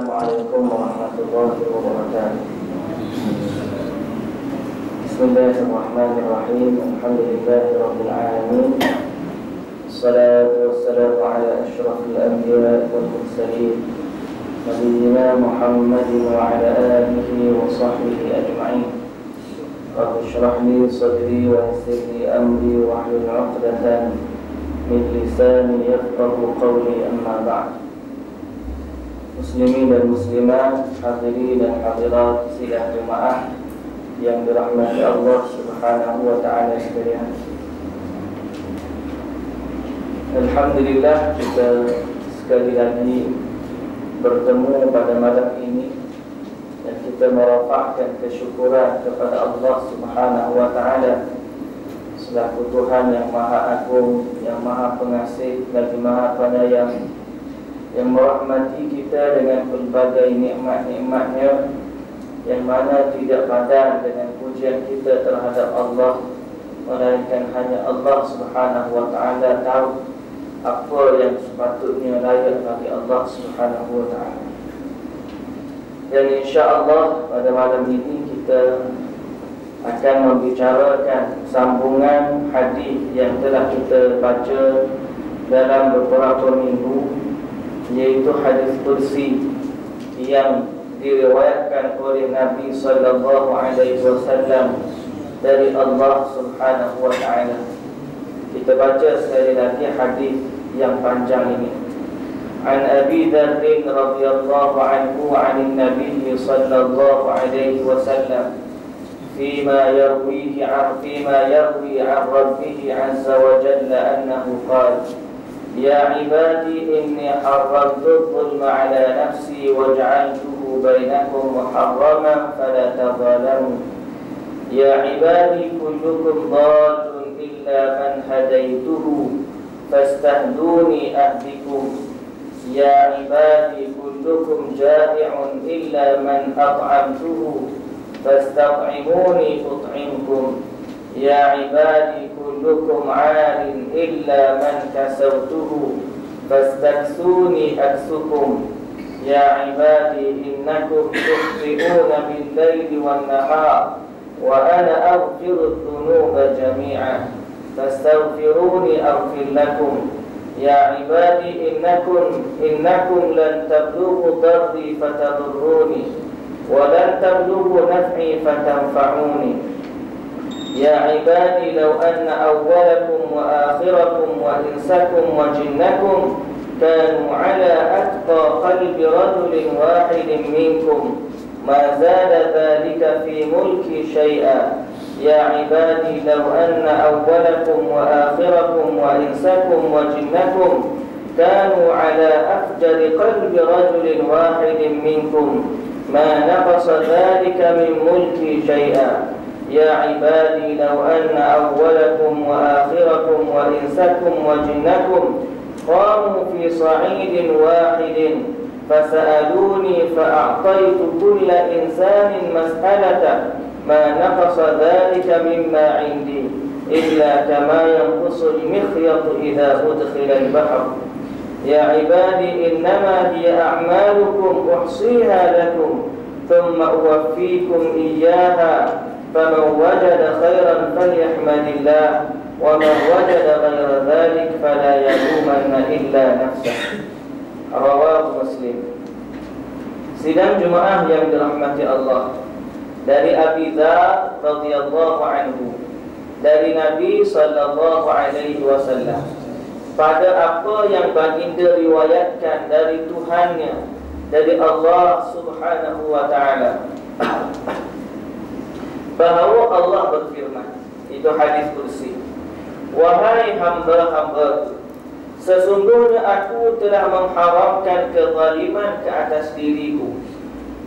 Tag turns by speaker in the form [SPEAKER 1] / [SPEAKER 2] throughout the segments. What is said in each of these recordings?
[SPEAKER 1] Assalamualaikum warahmatullahi wabarakatuh. Bismillahirrahmanirrahim. Alhamdulillahirabbil alamin. Wassalatu wassalamu ala asyrafil anbiya'i wal mursalin nabiyyina Muhammadin wa ala alihi wa sahbihi ajma'in. Rabbi shrah li sadri wa yassir li amri wa hlul 'uqdatan min lisani yafqahu qawli, amma ba'd. Muslimin dan muslimat, hadirin dan hadirat sidang jemaah yang dirahmati Allah Subhanahu wa taala sekalian. Alhamdulillah, kita sekali lagi bertemu pada malam ini dan kita merafakkan kesyukuran kepada Allah Subhanahu wa taala selaku Tuhan yang Maha Agung, yang Maha Pengasih lagi Maha Penyayang, yang merahmati kita dengan pelbagai nikmat-nikmatnya, yang mana tidak padan dengan pujian kita terhadap Allah, melainkan hanya Allah Subhanahu wa taala tahu apa yang sepatutnya layak bagi Allah Subhanahu wa taala. Dan insya-Allah pada malam ini kita akan membicarakan sambungan hadis yang telah kita baca dalam beberapa minggu, yaitu hadis kursi yang diriwayatkan oleh Nabi sallallahu alaihi wasallam dari Allah Subhanahu wa taala. Kita baca sekali lagi hadis yang panjang ini. An Abi Dzar radhiyallahu anhu 'anil Nabi sallallahu alaihi wasallam فيما يروي عن ربه عز وجل أنه قال: يا عبادي إني حرمت الظلم على نفسي وجعلته بينكم محرما فلا تظالموا. يا عبادي كلكم ضال إلا من هديته فاستهدوني أهدكم. يا عبادي كلكم جائع إلا من أطعمته فاستطعموني أطعمكم. يا عبادي كلكم عار إلا من كسوته فاستكسوني أكسكم. يا عبادي إنكم تخطئون بالليل والنهار وأنا أغفر الذنوب جميعا فاستغفروني أغفر لكم. يا عبادي إنكم لن تبلغوا ضري فتضروني ولن تبلغوا نفعي فتنفعوني. يا عبادي لو أن أولكم وآخركم وإنسكم وجنكم كانوا على أتقى قلب رجل واحد منكم ما زاد ذلك في ملكي شيئا. يا عبادي لو أن أولكم وآخركم وإنسكم وجنكم كانوا على أفجر قلب رجل واحد منكم ما نقص ذلك من ملكي شيئا. يا عبادي لو أن أولكم وآخركم وإنسكم وجنكم قاموا في صعيد واحد فسألوني فأعطيت كل إنسان مسألته ما نقص ذلك مما عندي إلا كما ينقص المخيط إذا أدخل البحر. يا عبادي إنما هي أعمالكم أحصيها لكم ثم أوفيكم إياها فمن وجد خيرا فليحمد الله ومن وجد غير ذلك فلا يلومن إلا نفسه. Rawahu Muslim. Sidang jemaah yang dirahmati Allah, dari Abi Dzar radhiyallahu anhu, dari Nabi sallallahu alaihi wasallam, pada apa yang baginda riwayatkan dari Tuhannya, dari Allah Subhanahu wa taala, bahawa Allah berfirman, itu hadis kursi: wahai hamba-hambaku, sesungguhnya aku telah mengharamkan kezaliman ke atas diriku,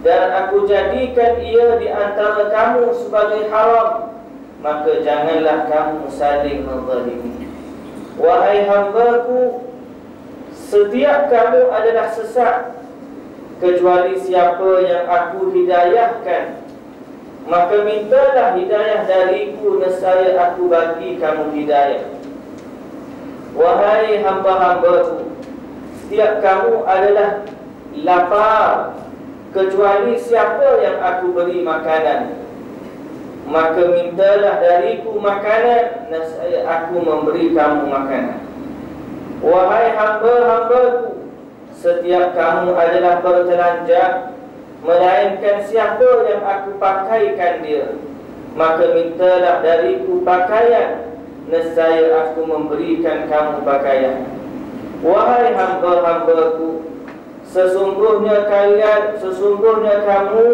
[SPEAKER 1] dan aku jadikan ia di antara kamu sebagai haram, maka janganlah kamu saling menzalimi. Wahai hambaku, setiap kamu adalah sesat kecuali siapa yang aku hidayahkan, maka mintalah hidayah dariku, nescaya aku bagi kamu hidayah. Wahai hamba-hambaku, setiap kamu adalah lapar kecuali siapa yang aku beri makanan, maka mintalah dariku makanan, nescaya aku memberi kamu makanan. Wahai hamba-hambaku, setiap kamu adalah bertelanjang, melainkan siapa yang aku pakaikan dia, maka mintalah dariku pakaian, nescaya aku memberikan kamu pakaian. Wahai hamba-hambaku, sesungguhnya kamu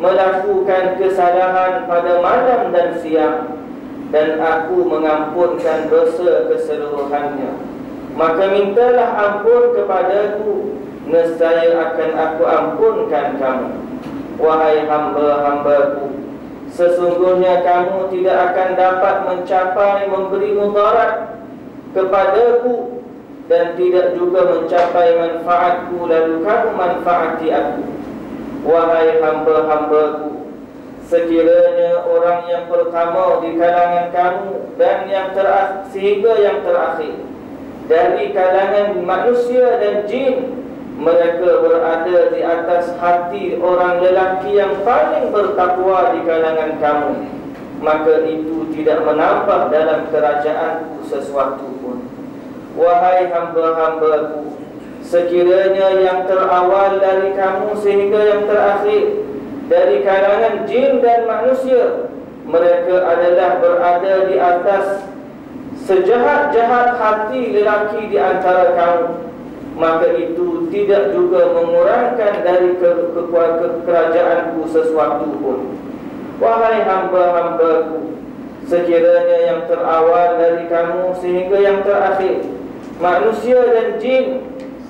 [SPEAKER 1] melakukan kesalahan pada malam dan siang, dan aku mengampunkan dosa keseluruhannya. Maka mintalah ampun kepadaku, nescaya akan aku ampunkan kamu. Wahai hamba-hambaku, sesungguhnya kamu tidak akan dapat mencapai memberi mudarat kepadaku, dan tidak juga mencapai manfaatku lalu kamu manfaati aku. Wahai hamba-hambaku, sekiranya orang yang pertama di kalangan kamu dan sehingga yang terakhir dari kalangan manusia dan jin, mereka berada di atas hati orang lelaki yang paling bertakwa di kalangan kamu, maka itu tidak menambah dalam kerajaanku sesuatu pun. Wahai hamba-hambaku, sekiranya yang terawal dari kamu sehingga yang terakhir dari kalangan jin dan manusia, mereka adalah berada di atas sejahat-jahat hati lelaki di antara kamu, maka itu tidak juga mengurangkan dari kerajaanku sesuatu pun. Wahai hamba-hambaku, sekiranya yang terawal dari kamu sehingga yang terakhir, manusia dan jin,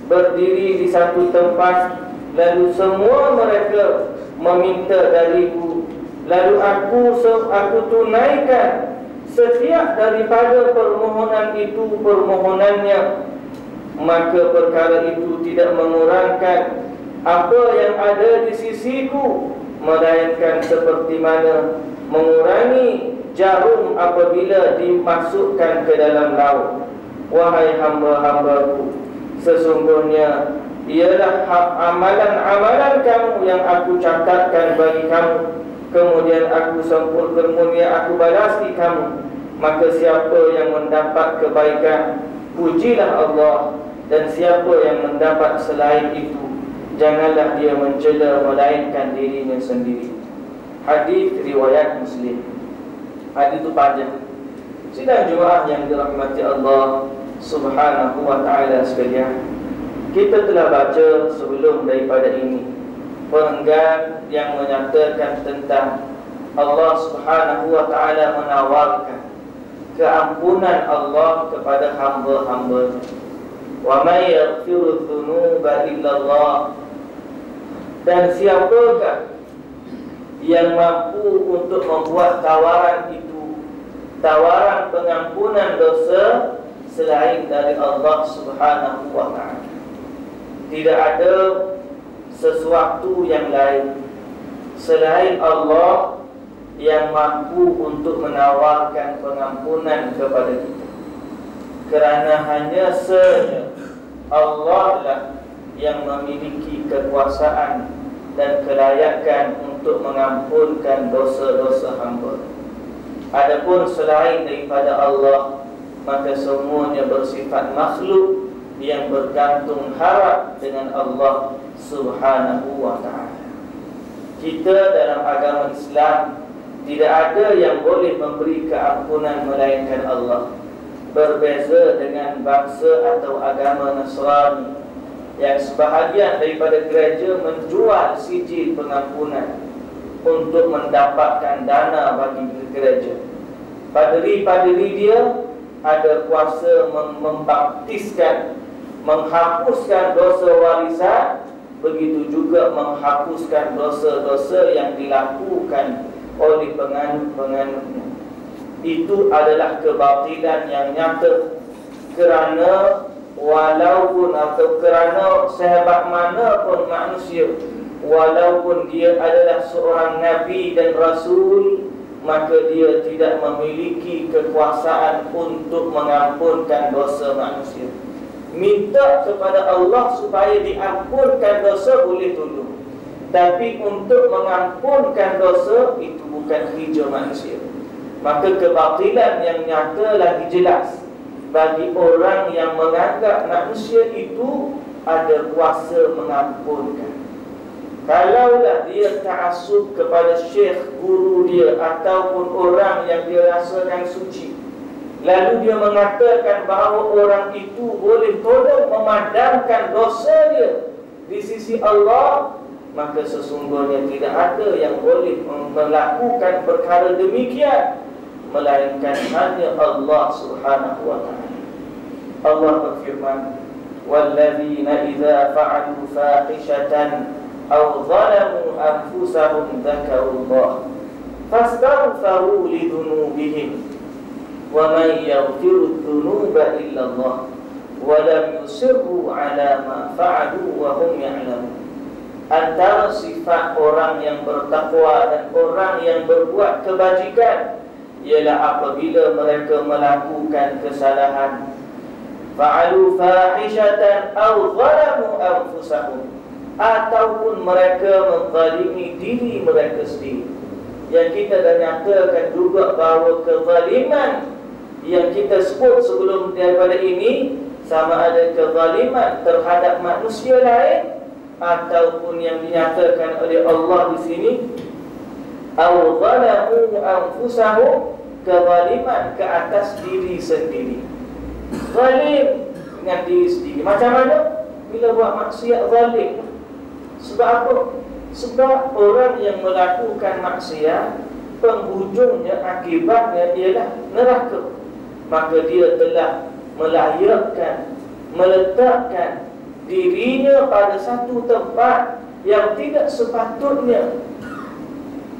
[SPEAKER 1] berdiri di satu tempat, lalu semua mereka meminta dariku, lalu aku tunaikan setiap daripada permohonan itu permohonannya, maka perkara itu tidak mengurangkan apa yang ada di sisiku, melainkan seperti mana mengurangi jarum apabila dimasukkan ke dalam laut. Wahai hamba-hambaku, sesungguhnya ialah amalan-amalan kamu yang aku catatkan bagi kamu, kemudian aku aku balasi kamu. Maka siapa yang mendapat kebaikan, pujilah Allah, dan siapa yang mendapat selain itu, janganlah dia mencela melainkan dirinya sendiri. Hadis riwayat Muslim. Hadis itu panjang. Sidang jemaah yang dirahmati Allah Subhanahu wa ta'ala sekalian, kita telah baca sebelum daripada ini perenggan yang menyatakan tentang Allah Subhanahu wa ta'ala menawarkan keampunan Allah kepada hamba-hambanya. Wa may yaghfiru dzunuba illallah, dan siapakah yang mampu untuk membuat tawaran itu, tawaran pengampunan dosa, selain dari Allah Subhanahu wa ta'ala. Tidak ada sesuatu yang lain selain Allah yang mampu untuk menawarkan pengampunan kepada kita, kerana hanya saja Allah lah yang memiliki kekuasaan dan kelayakan untuk mengampunkan dosa-dosa hamba. Adapun selain daripada Allah, maka semuanya bersifat makhluk yang bergantung harap dengan Allah Subhanahu wa ta'ala. Kita dalam agama Islam tidak ada yang boleh memberi keampunan melainkan Allah. Berbeza dengan bangsa atau agama Nasrani yang sebahagian daripada gereja menjual sijil pengampunan untuk mendapatkan dana bagi gereja. Paderi-paderi dia ada kuasa membaptiskan, menghapuskan dosa warisan, begitu juga menghapuskan dosa-dosa yang dilakukan oleh penganut-penganutnya. Itu adalah kebatilan yang nyata, kerana walaupun atau kerana sehebat mana pun manusia, walaupun dia adalah seorang Nabi dan Rasul, maka dia tidak memiliki kekuasaan untuk mengampunkan dosa manusia. Minta kepada Allah supaya diampunkan dosa boleh tolong, Tapi untuk mengampunkan dosa itu bukan kerja manusia. Maka kebatilan yang nyata lagi jelas bagi orang yang menganggap manusia itu ada kuasa mengampunkan. Kalaulah dia ta'assub kepada syekh, guru dia, ataupun orang yang dia rasakan suci, lalu dia mengatakan bahawa orang itu boleh tolong memadamkan dosa dia di sisi Allah, maka sesungguhnya tidak ada yang boleh melakukan perkara demikian melainkan hanya Allah Subhanahu wa ta'ala. Allah berfirman, "Walladzina idza fa'alu fahishatan aw zalamu anfusahum dzakarullaha fastaghfiru lidunubihim wa man yaghfiru dzunuba illa Allah wa lam yusirru ala ma fa'alu wa hum ya'lamun." Antara sifat orang yang bertakwa dan orang yang berbuat kebajikan ialah apabila mereka melakukan kesalahan, fa'alu fahishatan aw zalamu anfusahum, ataupun mereka menzalimi diri mereka sendiri. Yang kita dah nyatakan juga bahawa kezaliman yang kita sebut sebelum daripada ini sama ada kezaliman terhadap manusia lain ataupun yang dinyatakan oleh Allah di sini, aw zalamu anfusahum, kezaliman ke atas diri sendiri. Zalim dengan diri sendiri. Macam mana? Bila buat maksiat zalim. Sebab apa? Sebab orang yang melakukan maksiat, penghujungnya, akibatnya ialah neraka. Maka dia telah melayakkan, meletakkan dirinya pada satu tempat yang tidak sepatutnya.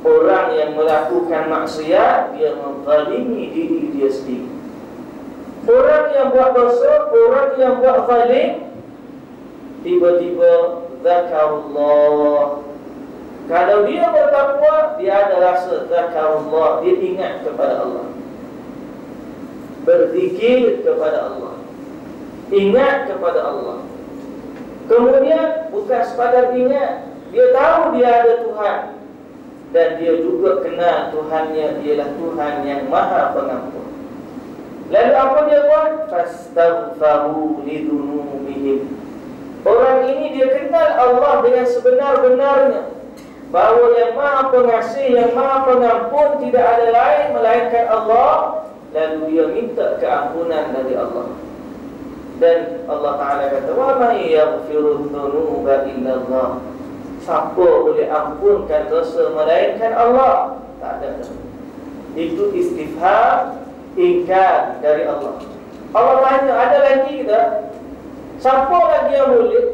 [SPEAKER 1] Orang yang melakukan maksiat, dia menzalimi diri dia sendiri. Orang yang buat dosa, orang yang buat zalim, tiba-tiba zakarullah. Kalau dia bertakwa, dia ada rasa zakarullah, dia ingat kepada Allah, berzikir kepada Allah, ingat kepada Allah. Kemudian bukan sekadar ingat, dia tahu dia ada Tuhan, dan dia juga kenal Tuhannya ialah Tuhan yang Maha Pengampun. Lalu apa dia buat? Fastaghfaru lidunubihim. Orang ini dia kenal Allah dengan sebenar-benarnya, bahawa yang Maha Pengasih, yang Maha Pengampun tidak ada lain melainkan Allah. Lalu dia minta keampunan dari Allah. Dan Allah Ta'ala kata, "Wa may yaghfiru dzunuba illa Allah." Siapa boleh ampunkan dosa melainkan Allah? Tak ada. Itu istifham, ingkar dari Allah. Allah tanya, ada lagi tak? Siapa lagi yang boleh?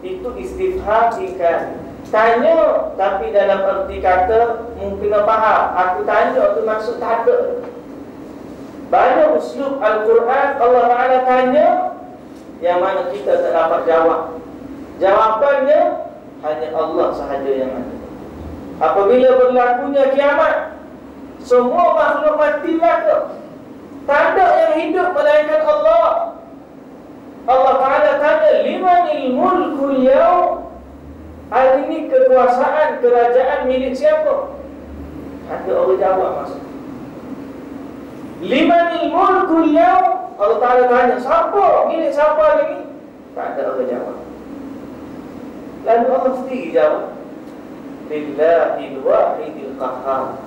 [SPEAKER 1] Itu istifham, ingkar. Tanya, tapi dalam erti kata mungkin faham. Aku tanya tu maksud tak ada. Banyak uslub Al-Quran Allah Ta'ala tanya yang mana kita tak dapat jawab. Jawapannya hanya Allah sahaja yang ada. Apabila berlakunya kiamat, semua makhluk mati neraka. Tak ada yang hidup melainkan Allah. Allah Ta'ala tanya, limanil mulkul yaum. Hari ini kekuasaan, kerajaan milik siapa? Ada orang jawab maksud. Limanil mulkul yaum. Allah Ta'ala tanya, siapa? Milik siapa hari ini? Tak ada orang jawab. Lalu Allah sendiri jawab, Lillahil wahidil qahhar.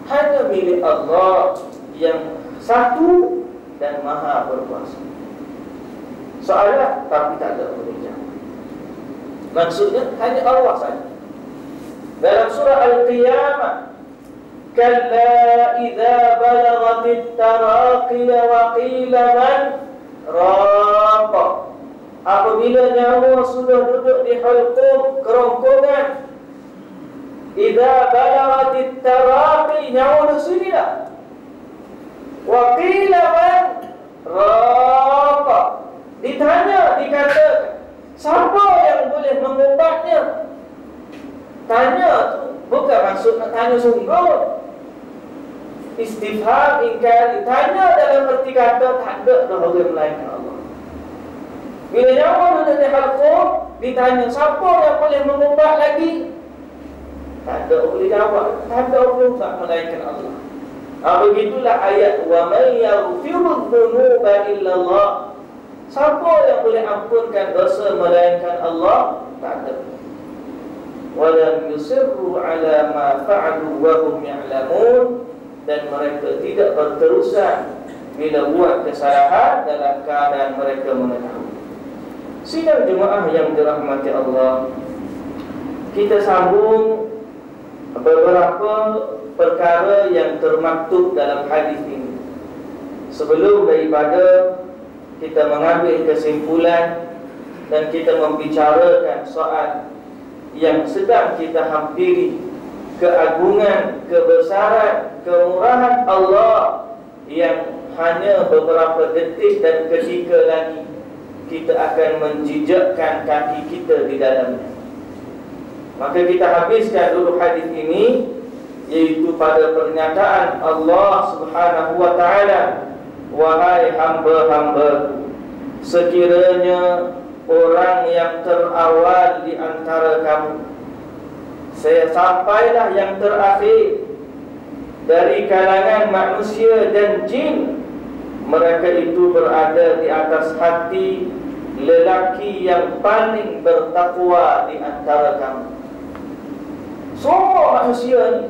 [SPEAKER 1] Hanya milik Allah yang satu dan Maha berkuasa. Soalan tapi tak ada orang jawab. Maksudnya hanya Allah saja. Dalam surah Al-Qiyamah, kalla idza balaghatit taraqi wa qila man raqa. Apabila nyawa sudah duduk di halqum, kerongkongan, idza balaghatit taraqi, nyawa di sini dah. Wa qila man raqa. Ditanya, dikatakan, siapa yang boleh mengubatnya? Tanya tu bukan maksud nak tanya sungguh. Istifham, ingkar. Tanya dalam erti kata tak ada orang melainkan Allah. Bila nyawa duduk di halqum, ditanya siapa yang boleh mengubah lagi? Tak ada boleh jawab, tak ada boleh ubah melainkan Allah. Begitulah ayat wa may yaghfiru dzunuba illa Allah. Siapa yang boleh ampunkan dosa melainkan Allah? Tak ada. Walam yusirru ala ma fa'alu wa hum ya'lamun. Dan mereka tidak berterusan bila buat kesalahan dalam keadaan mereka mengetahui. Sidang jemaah yang dirahmati Allah, kita sambung beberapa perkara yang termaktub dalam hadis ini. Sebelum daripada kita mengambil kesimpulan dan kita membicarakan soal yang sedang kita hampiri, keagungan, kebesaran, kemurahan Allah yang hanya beberapa detik dan ketika lagi kita akan menjejakkan kaki kita di dalamnya. Maka kita habiskan dulu hadis ini, yaitu pada pernyataan Allah Subhanahu wa ta'ala, wahai hamba-hambaku, sekiranya orang yang terawal di antara kamu, saya sampailah yang terakhir dari kalangan manusia dan jin, mereka itu berada di atas hati lelaki yang paling bertakwa di antara kamu. Semua manusia ni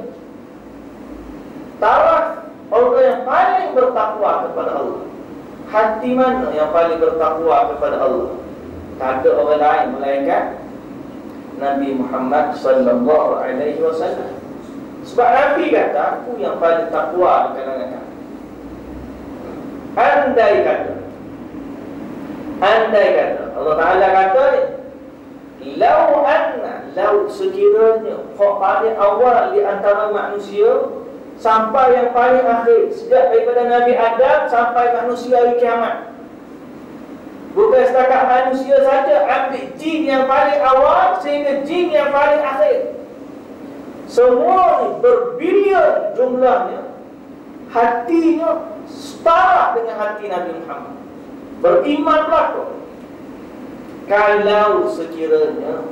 [SPEAKER 1] taraf orang yang paling bertakwa kepada Allah. Hati mana yang paling bertakwa kepada Allah? Tak ada orang lain melainkan Nabi Muhammad sallallahu alaihi wasallam. Sebab Nabi kata, aku yang paling takwa di kalangan kamu. Andai kata Allah Ta'ala kata, lau sekiranya paling awal di antara manusia sampai yang paling akhir, sejak daripada Nabi Adam sampai manusia hari kiamat, bukan setakat manusia saja, ambil jin yang paling awal sehingga jin yang paling akhir, semua ni berbilion jumlahnya, hatinya setara dengan hati Nabi Muhammad, berimanlah kau. Kalau sekiranya,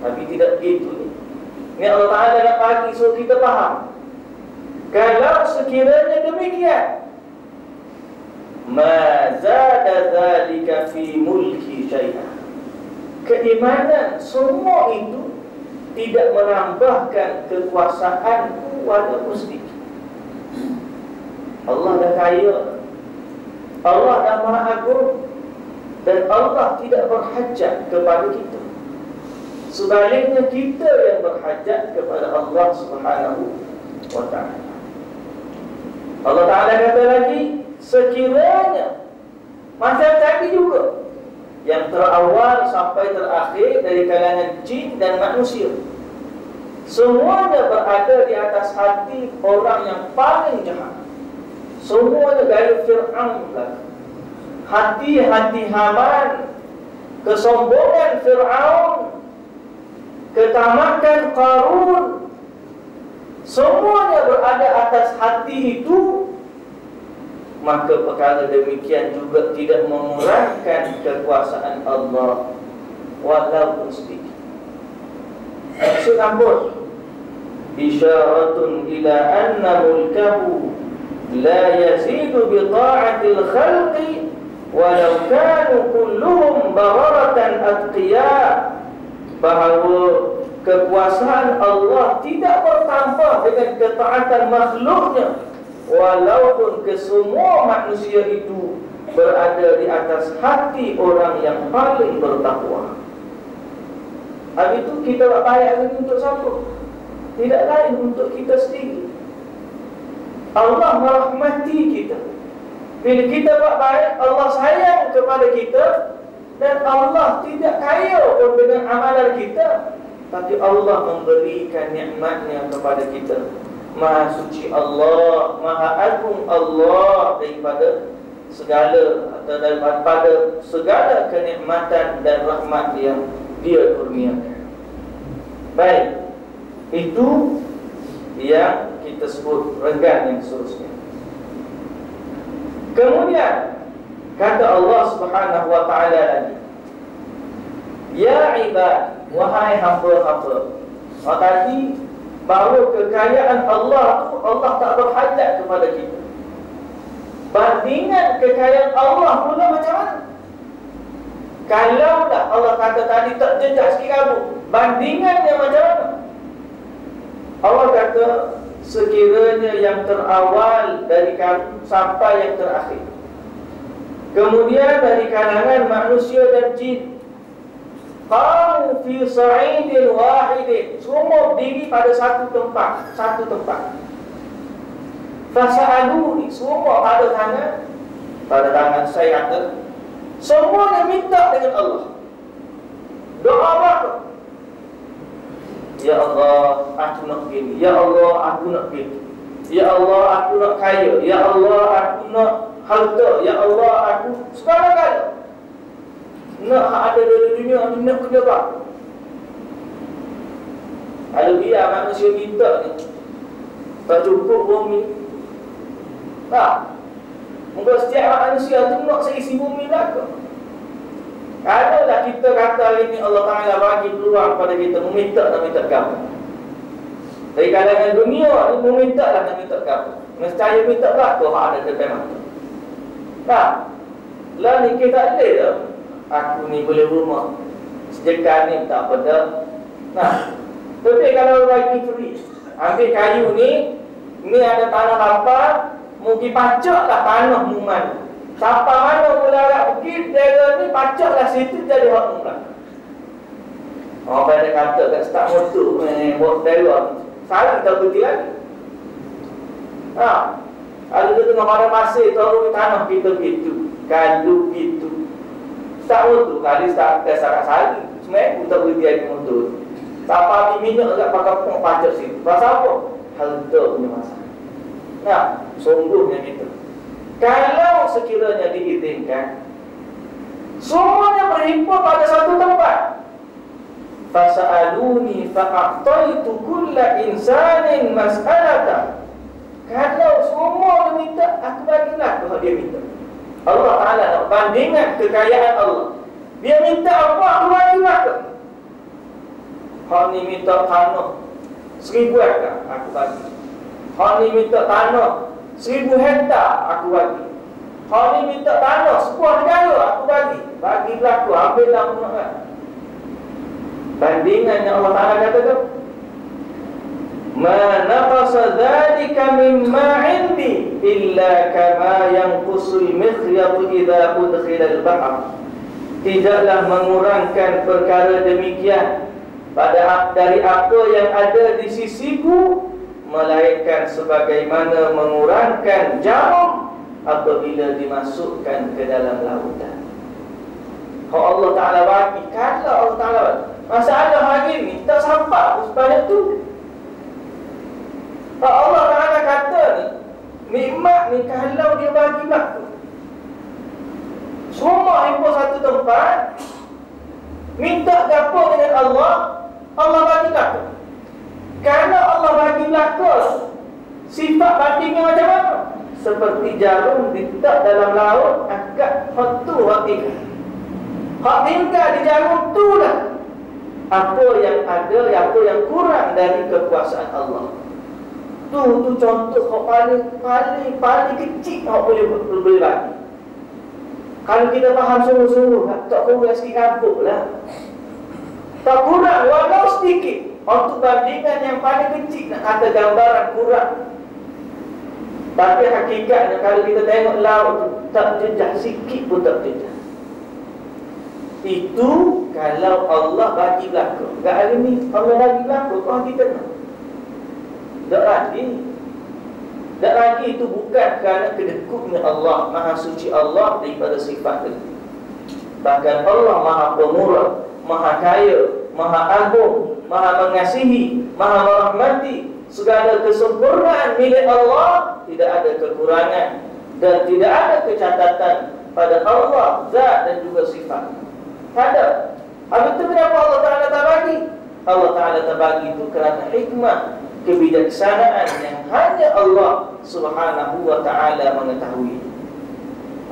[SPEAKER 1] tapi tidak begitu. Ini Allah Ta'ala nak bagi so kita faham. Kalau sekiranya demikian, ma zada zalika fi mulki syai'an, keimanan semua itu tidak menambahkan kekuasaanku walaupun sedikit. Allah dah kaya, Allah dah maha agung, dan Allah tidak berhajat kepada kita. Sebaliknya kita yang berhajat kepada Allah Subhanahu wa ta'ala. Allah Ta'ala kata lagi, sekiranya macam tadi juga, yang terawal sampai terakhir dari kalangan jin dan manusia, semuanya berada di atas hati orang yang paling jahat. Semuanya gaya Fir'aun lagi. Hati-hati Haman, kesombongan Fir'aun, ketamakan Qarun, semuanya berada atas hati itu. Maka perkara demikian juga tidak mengurangkan kekuasaan Allah walaupun sedikit. Maksud apa? Isyaratun ila anna mulkahu la yazidu bi ta'atil khalqi walau kanu kulluhum bararatan atqiya, bahawa kekuasaan Allah tidak bertambah dengan ketaatan makhluknya walaupun kesemua manusia itu berada di atas hati orang yang paling bertakwa. Habis itu kita buat baik ini untuk siapa? Tidak lain untuk kita sendiri. Allah merahmati kita. Bila kita buat baik, Allah sayang kepada kita, dan Allah tidak kaya pun dengan amalan kita, tapi Allah memberikan nikmatnya kepada kita. Maha suci Allah, maha agung Allah daripada segala, atau daripada segala kenikmatan dan rahmat yang Dia kurniakan. Baik, itu yang kita sebut renggan yang seterusnya. Kemudian kata Allah Subhanahu wa ta'ala lagi, Ya ibad, wahai hamba-hamba. Tadi bahawa kekayaan Allah tu, Allah tak berhajat kepada kita. Bandingan kekayaan Allah pula macam mana? Kalau dah Allah kata tadi tak jejak sikit rambut, bandingannya macam mana? Allah kata sekiranya yang terawal dari kamu sampai yang terakhir, kemudian dari kalangan manusia dan jin, qamu fi sa'idin wahidin, semua berdiri pada satu tempat. Fasa'aluni, semua pada tangan saya ada. Semuanya minta dengan Allah. Doa apa? Ya Allah, aku nak begini. Ya Allah, aku nak begini. Ya Allah, aku nak kaya. Ya Allah, aku nak harta. Ya Allah, aku segala-gala. Nak ada di dunia ni, nak kena apa? Ada biar manusia minta ni, tak cukup bumi. Tak. Mungkin setiap manusia tu nak seisi bumi lah ke? Kalaulah kita kata hari ni Allah Ta'ala bagi peluang pada kita meminta dan minta kamu. Dari kalangan dunia ni meminta lah dan minta kamu. Nescaya minta berapa hak ada depan mata. Tak. Lah ni kita tak ada dah. Aku ni boleh rumah sedekah ni tak apa dah. Nah, tapi kalau bagi free, ambil kayu ni ada tanah lapar, mungkin pacaklah tanah muman. Siapa mana mula agak pergi daerah ni, pacaklah situ jadi hak muman. Orang pada kata kat start motor buat daerah, salah kita berhenti lagi. Kalau kita tengah pada masih tahu tanah kita begitu, kalau begitu start motor kali start sangat sehari, semua kita berhenti lagi motor. Siapa ambil minyak agak pakai pun pacak situ. Pasal apa? Harta punya masalah. Nah, sungguhnya kita, kalau sekiranya diizinkan, semuanya berhimpun pada satu tempat. Fasa'aluni fa'aqtaitu kulla insanin mas'alata. Kalau semua minta, aku bagilah kalau dia minta. Allah Ta'ala nak bandingan kekayaan Allah. Dia minta apa, aku bagilah ke. Hak ni minta tanah 1000 hektar, aku bagi. Hak ni minta tanah 1000 hektar, aku bagi. Hak ni minta tanah sebuah negara, aku bagi. Bagilah aku, ambillah aku nak. Bandingan yang Allah Ta'ala kata tu, ma naqasa dhalika mimma indi illa kama yanqusul mikhyatu idza udkhila al-bahr. Tidaklah mengurangkan perkara demikian dari apa yang ada di sisiku, melainkan sebagaimana mengurangkan jarum apabila dimasukkan ke dalam lautan. Kalau Allah Ta'ala bagi, kalau Allah Ta'ala bagi, masalah hari ni tak sampai sebanyak tu. Kalau Allah Ta'ala kata ni, nikmat ni kalau dia bagilah tu, semua himpun satu tempat, minta gapa dengan Allah, Allah bagilah tu. Kalau Allah bagilah tu, sifat bandingnya macam mana? Seperti jarum diletak dalam laut, agak hatu hati. Hak tinggal di jarum tu lah apa yang ada, apa yang kurang dari kekuasaan Allah. Tu contoh hak paling kecil hak boleh bagi. Kalau kita faham sungguh-sungguh, tak kurang sikit rambut lah. Tak kurang, walau sedikit. Untuk bandingan yang paling kecil, nak kata gambaran kurang. Tapi hakikatnya kalau kita tengok laut tu, tak jejak sikit pun tak jejak. Itu kalau Allah bagi belakang. Tak hari ni Allah bagi belakang, kau kita nak. Tak lagi itu bukan kerana kedekutnya Allah, Maha Suci Allah daripada sifat itu. Bahkan Allah Maha Pemurah, Maha Kaya, Maha Agung, Maha Mengasihi, Maha Merahmati. Segala kesempurnaan milik Allah, tidak ada kekurangan dan tidak ada kecacatan pada Allah, zat dan juga sifat. Tak ada. Habis itu kenapa Allah Ta'ala tak bagi? Allah Ta'ala tak bagi itu kerana hikmah, kebijaksanaan yang hanya Allah Subhanahu wa Ta'ala mengetahui.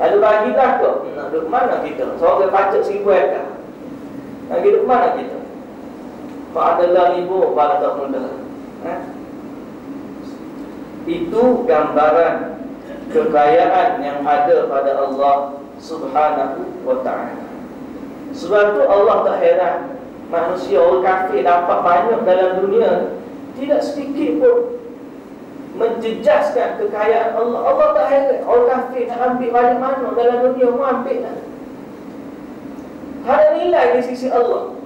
[SPEAKER 1] Ada bagilah kau, nak duduk mana kita? Seorang pacak 1000 hektar. Nak hidup mana kita? Fa'adallah ibu bala tak muda. Itu gambaran kekayaan yang ada pada Allah Subhanahu wa ta'ala. Sebab tu Allah tak heran manusia orang kafir dapat banyak dalam dunia, tidak sedikit pun menjejaskan kekayaan Allah. Allah tak heran orang kafir nak ambil banyak mana dalam dunia, mau ambil lah. Ada nilai di sisi Allah.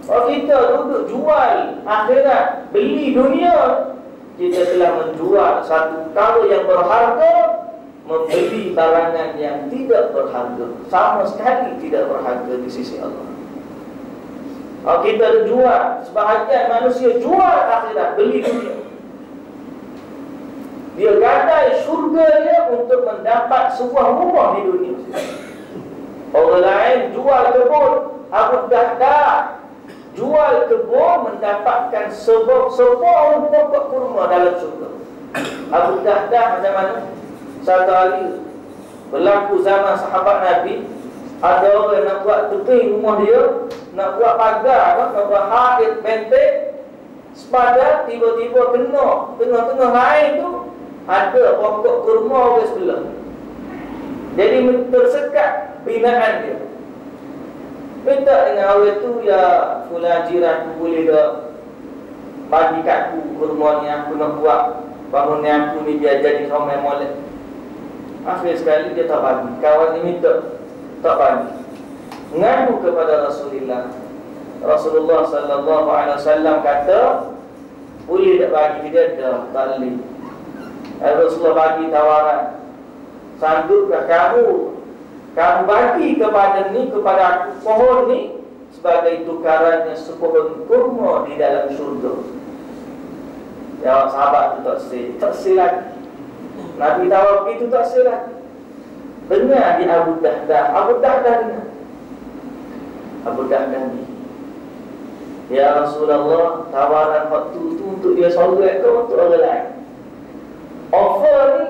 [SPEAKER 1] Kalau kita duduk jual akhirat, beli dunia, kita telah menjual satu perkara yang berharga, membeli barangan yang tidak berharga, sama sekali tidak berharga di sisi Allah. Kalau kita jual, sebahagian manusia jual akhirat, beli dunia. Dia gadai syurga dia untuk mendapat sebuah rumah di dunia. Orang lain jual kebun, Abu Dahdah jual kebun mendapatkan sebuah pokok kurma dalam syurga. Abu Dahdah macam mana? Satu hari berlaku zaman sahabat Nabi, ada orang nak buat tepi rumah dia, nak buat pagar, nak buat haid benteng, sepadan tiba-tiba kena tengah-tengah lain tu ada pokok kurma orang sebelah. Jadi tersekat binaan dia. Minta dengan orang tu, ya fulan jiran aku boleh tak bagi kat aku kurma ni, aku nak buat bangun ni aku ni biar jadi ramai molek. Akhir sekali dia tak bagi. Kawan ni minta, tak bagi. Ngadu kepada Rasulullah. Rasulullah sallallahu alaihi wasallam kata, boleh tak bagi dia? Tak boleh. Rasulullah bagi tawaran, sanggupkah kamu bagi kepada aku pohon ni sebagai tukarannya sepohon kurma di dalam syurga? Jawab sahabat tu tak sel lagi. Nabi tahu begitu, tak sel lagi. Benar di Abu Dahdah dengar. Abu Dahdah ni, ya Rasulullah, tawaran waktu tu untuk dia solat ke untuk orang lain? Offer ni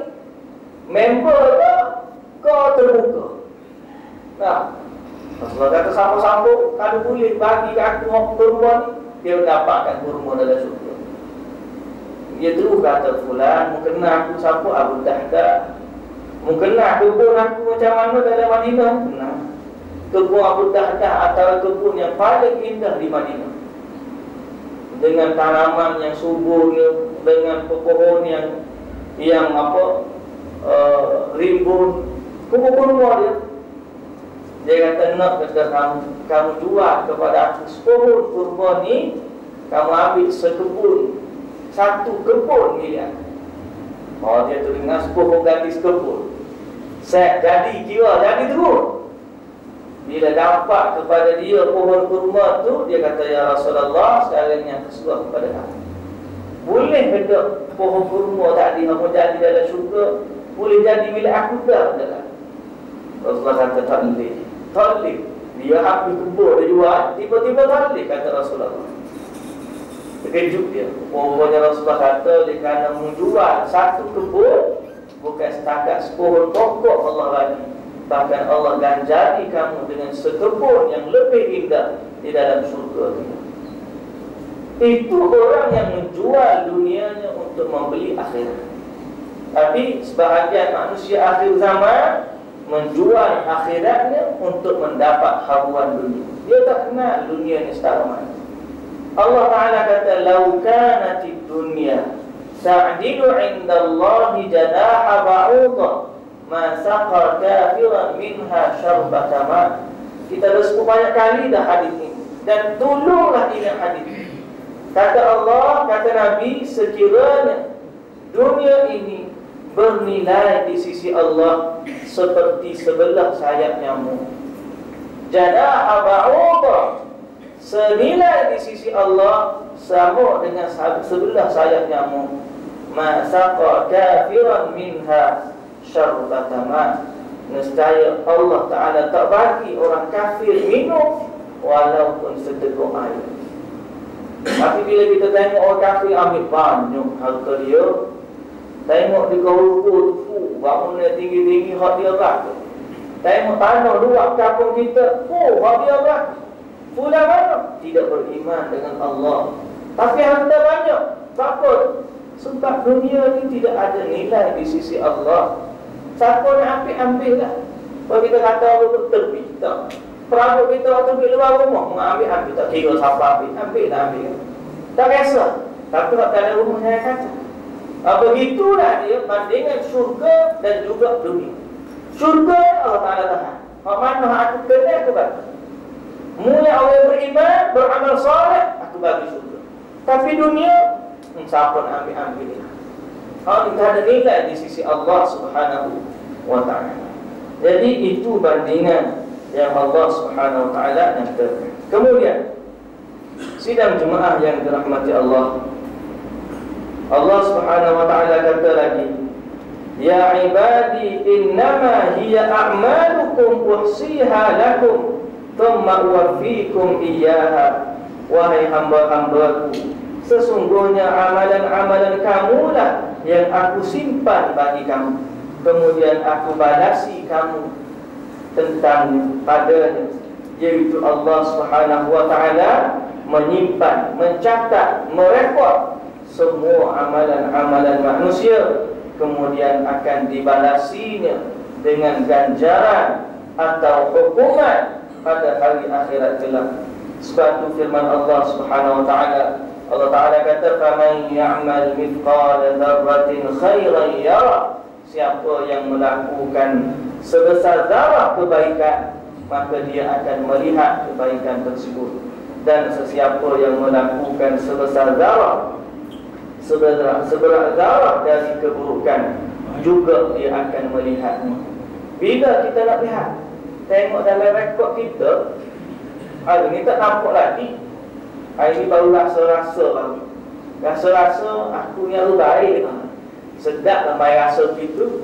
[SPEAKER 1] member ke kau terbuka? Nah, Rasulullah kata sambung-sambung, kalau boleh bagi ke aku kurma ni, dia mendapatkan kurma dalam syurga. Dia terus kata, fulan, mungkin aku siapa? Abu Dahdah. Mungkin kebun aku macam mana dalam Madinah? Nah, kebun Abu Dahdah atau kebun yang paling indah di Madinah, dengan tanaman yang subur, dengan pepohon yang rimbun, kurma dia. Dia kata, nak kata kamu jual kepada aku sepohon kurma ni, kamu ambil satu kebun miliar. Oh, dia tu dengar sepohon gadis kebun. Saya jadi terus. Bila dapat kepada dia pohon kurma tu, dia kata, ya Rasulullah, sekarang yang kesuai kepada aku. Boleh kata pohon kurma tadi kamu jadi dalam syurga, boleh jadi milik aku dah. Rasulullah kata, tak boleh. Dia habis kebun, dia jual, tiba-tiba tak boleh, kata Rasulullah. Terkejut dia. Pokoknya Rasulullah kata, dia kerana menjual satu kebun, bukan setakat sepohon pokok Allah bagi, bahkan Allah ganjari kamu dengan sekebun yang lebih indah di dalam syurga. Itu orang yang menjual dunianya untuk membeli akhirat. Tapi sebahagian manusia akhir zaman menjual akhiratnya untuk mendapat haruan dunia. Dia tak kenal dunia ni setara mana. Allah Ta'ala kata, "Lau kanatid dunya ta'dilu 'indallahi janaha ba'udah ma saqa kafiran minha syarbata ma." Kita dah sebut banyak kali dah hadis ini, dan tolonglah ingat hadis ini. Kata Allah, kata Nabi, sekiranya dunia ini bernilai di sisi Allah seperti sebelah sayap nyamuk, janaha ba'udah, senilai di sisi Allah sama dengan sebelah sayap nyamuk, ma saqa kafiran minha syarbata ma, nescaya Allah Ta'ala tak bagi orang kafir minum walaupun seteguk air. Tapi bila kita tengok orang kafir ambil banyak harta dia, tengok di kau bangunnya tinggi-tinggi hak dia berapa, tengok tanah luar kampung kita, hak dia berapa. Fulan mana? Tidak beriman dengan Allah, tapi harta banyak. Takut sebab dunia ni tidak ada nilai di sisi Allah. Siapa nak ambil lah. Kalau kita kata orang tepi tak, perabot kita waktu pergi luar rumah ambil tak kira siapa ambil lah. Tak kisah. Tapi kalau tak ada rumah saya kata, begitulah dia bandingan syurga dan juga dunia. Syurga Allah Ta'ala tahan. Mana aku kena aku bagi. Mula orang beriman, beramal soleh, aku bagi syurga. Tapi dunia, siapa nak ambil dia. Kalau kita ada nilai di sisi Allah Subhanahu wa Ta'ala. Jadi itu bandingan yang Allah Subhanahu wa Ta'ala nyatakan. Kemudian sidang jemaah yang dirahmati Allah, Allah Subhanahu wa Ta'ala kata lagi, ya ibadi innama hiya a'malukum uhsiha lakum thumma uwaffikum iyyaha. Wahai hamba-hambaku, sesungguhnya amalan-amalan kamulah yang aku simpan bagi kamu, kemudian aku balasi kamu tentang padanya. Yaitu Allah Subhanahu wa Ta'ala menyimpan, mencatat, merekod semua amalan-amalan manusia, kemudian akan dibalasinya dengan ganjaran atau hukuman pada hari akhirat kelak. Sebab itu firman Allah Subhanahu wa Ta'ala, Allah Ta'ala kata, faman ya'mal mithqala dzarratin khairan yara. Siapa yang melakukan sebesar zarah kebaikan, maka dia akan melihat kebaikan tersebut. Dan sesiapa yang melakukan sebesar zarah, seberat zarah dari keburukan, juga dia akan melihatnya. Bila kita nak lihat, tengok dalam rekod kita, hari ni tak nampak lagi. Hari ni baru rasa-rasa baru. Rasa-rasa aku yang baik, sedap lah main rasa gitu.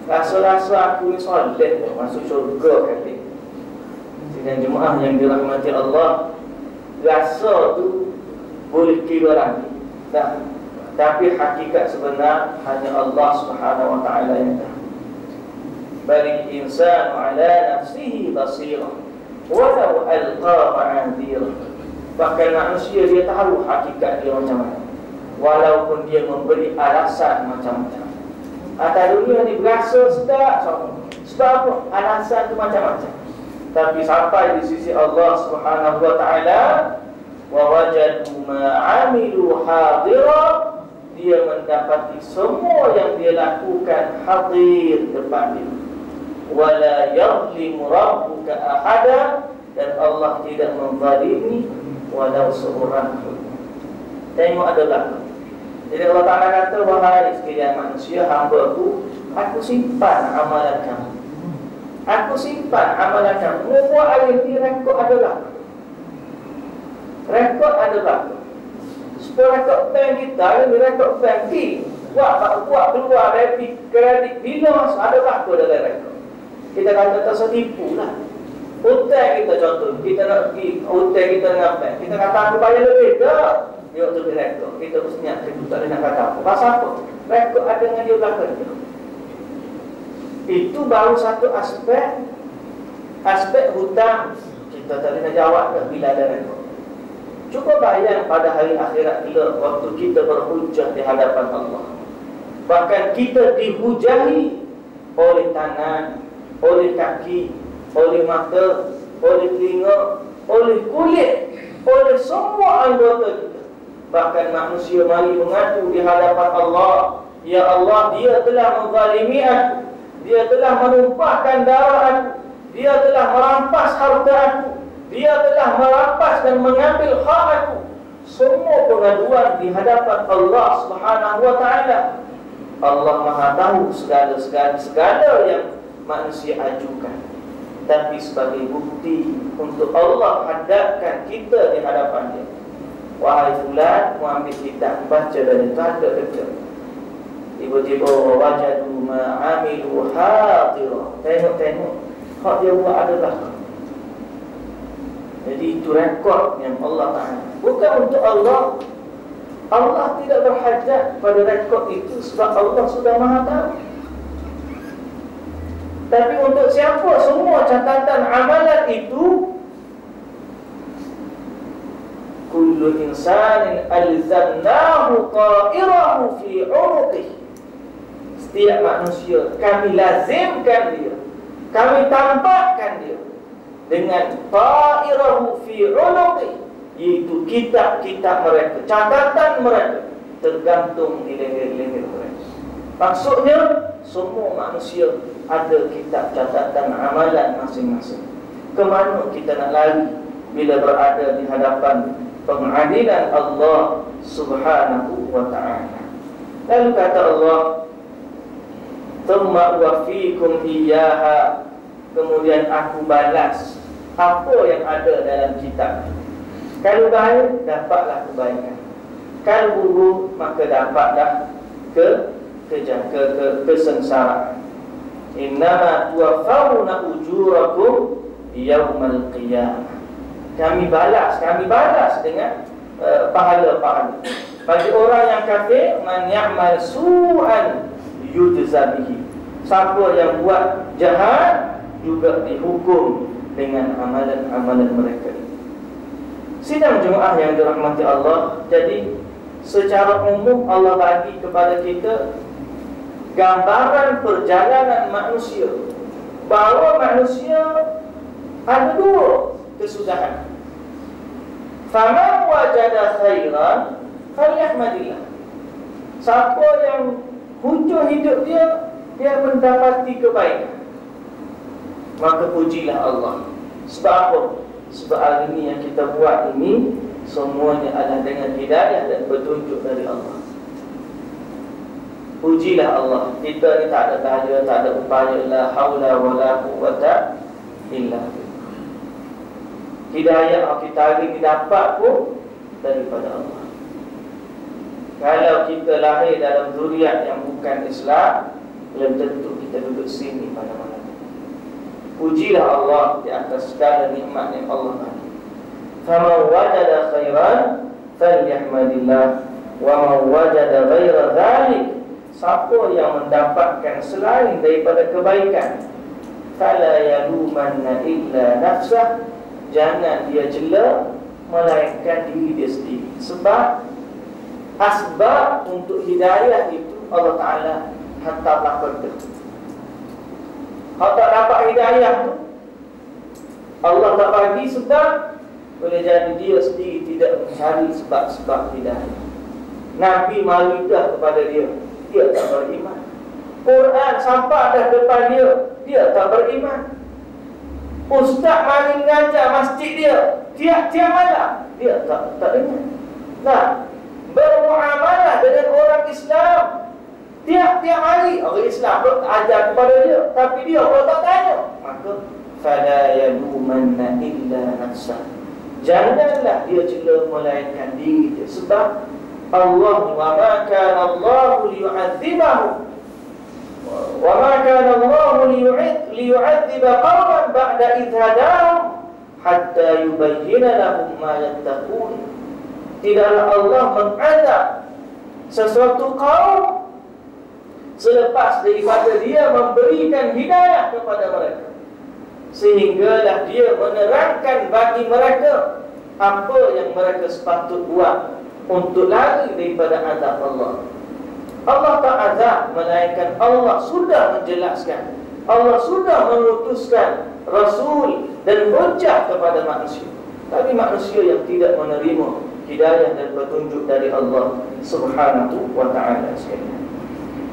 [SPEAKER 1] Rasa-rasa aku ni soleh, masuk syurga kata. Sidang jemaah yang dirahmati Allah, rasa tu boleh kira lagi. Tapi hakikat sebenar hanya Allah Subhanahu wa Ta'ala yang tahu. Bal insanu ala nafsihi basira walau alqa ma'adhira. Bahkan manusia dia tahu hakikat dia macam mana, walaupun dia memberi alasan macam-macam. Atas dunia ni berasa sedap sebab apa? Alasan tu macam-macam. Tapi sampai di sisi Allah Subhanahu wa Ta'ala, wa wajadu ma'amilu hadira, dia mendapati semua yang dia lakukan hadir depan dia. Wala yadhlimu rabbuka ahada, dan Allah tidak menzalimi walau seorang pun. Tengok adalah. Jadi Allah Ta'ala kata, wahai sekalian manusia, hamba-Ku, aku simpan amalan kamu. Aku simpan amalan kamu. Semua ayat ini rekod adalah. Rekod adalah. Supaya rekod bank kita, ini rekod bank kita. Buat keluar debit kredit bila adalah aku dalam rekod. Kita kata tersetipu lah. Hutang kita contoh, kita nak pergi hutang kita dengan bank, kita kata aku bayar lebih tak? Dia waktu di rekod, kita mestinya kita tak nak kata apa. Pasal apa? Rekod ada dengan dia belakang. Itu baru satu aspek hutang. Kita tak nak jawab tak bila ada rekod. Cuba bayang pada hari akhirat kita, waktu kita berhujah di hadapan Allah. Bahkan kita dihujahi oleh tangan, oleh kaki, oleh mata, oleh telinga, oleh kulit, oleh semua anggota kita. Bahkan manusia mari mengaku di hadapan Allah, ya Allah, dia telah menzalimi aku, dia telah menumpahkan darah aku, dia telah merampas harta aku, dia telah merampas dan mengambil hak aku. Semua pengaduan di hadapan Allah Subhanahu wa Ta'ala. Allah Maha tahu segala yang manusia ajukan. Tapi sebagai bukti untuk Allah hadapkan kita di hadapan dia. Wahai fulan, mu ambil kitab, baca dan itu ada kerja. Tiba-tiba wajadu ma'amilu hadira. Tengok hak dia buat adalah. Jadi itu rekod yang Allah Ta'ala. Bukan untuk Allah. Allah tidak berhajat pada rekod itu sebab Allah sudah Maha tahu. Tapi untuk siapa semua catatan amalan itu kullu insanin alzamnahu ta'irahu fi 'unuqihi. Setiap manusia kami lazimkan dia, kami tampakkan dia dengan ta'irahu fi 'unuqihi, iaitu kitab-kitab mereka, catatan mereka tergantung di leher-leher mereka. Maksudnya semua manusia ada kitab catatan amalan masing-masing. Kemana kita nak lari bila berada di hadapan pengadilan Allah Subhanahu wa ta'ala? Lalu kata Allah, "Tsumma uwaffikum iyyaha", kemudian aku balas apa yang ada dalam kitab. Kalau baik, dapatlah kebaikan. Kalau buruk, maka dapatlah kesengsaraan. Innama tuwaffawna ujurakum yaumal qiyamah. Kami balas dengan pahala-pahala. Bagi orang yang kafir, man ya'mal su'an yujza bihi. Siapa yang buat jahat juga dihukum dengan amalan-amalan mereka. Sidang Jumaat yang dirahmati Allah, jadi secara umum Allah bagi kepada kita gambaran perjalanan manusia, bahawa manusia ada dua kesudahan. Faman wajada khairan falyahmadillah. Siapa yang hujung hidup dia mendapati kebaikan, maka pujilah Allah. Sebab apa? Sebab hari ini yang kita buat ini semuanya adalah dengan hidayah dan petunjuk dari Allah. Pujilah Allah. Kita ni tak ada daya, tak ada upaya, la haula wala quwwata illa billah. Hidayah kita hari didapat pun daripada Allah. Kalau kita lahir dalam zuriat yang bukan Islam, belum tentu kita duduk sini pada malam. Pujilah Allah di atas segala nikmat yang Allah bagi. Faman wajada khairan falyahmadillah wa man wajada ghaira dhalik. Siapa yang mendapatkan selain daripada kebaikan, fala yalumanna illa nafsah, jangan dia cela melainkan diri dia sendiri. Sebab asbab untuk hidayah itu Allah Ta'ala hantarlah kepada. Kalau tak dapat hidayah tu, Allah tak bagi sebab, boleh jadi dia sendiri tidak mencari sebab-sebab hidayah. Nabi mari dah kepada dia tak beriman. Quran sampai dah depan dia tak beriman. Ustaz mari mengajar masjid dia tiap-tiap malam, dia tak dengar. Nah, bermuamalah dengan orang Islam tiap-tiap hari, orang Islam ajar kepada dia, tapi dia kalau tak tanya, maka fala yalumanna illa nafsah. Janganlah dia cela melainkan diri dia. Sebab Allah, wa ma kana Allah liyu'adzibahum wa ma kana Allah liyu'adziba qauman ba'da idh hadahum hatta yubayyana lahum ma yattaqun. Tidaklah Allah mengazab sesuatu kaum selepas daripada dia memberikan hidayah kepada mereka, sehinggalah dia menerangkan bagi mereka apa yang mereka sepatut buat untuk lari daripada azab Allah. Allah tak azab, melainkan Allah sudah menjelaskan, Allah sudah mengutuskan Rasul dan hujjah kepada manusia. Tapi manusia yang tidak menerima hidayah dan petunjuk dari Allah Subhanahu wa ta'ala sekalian.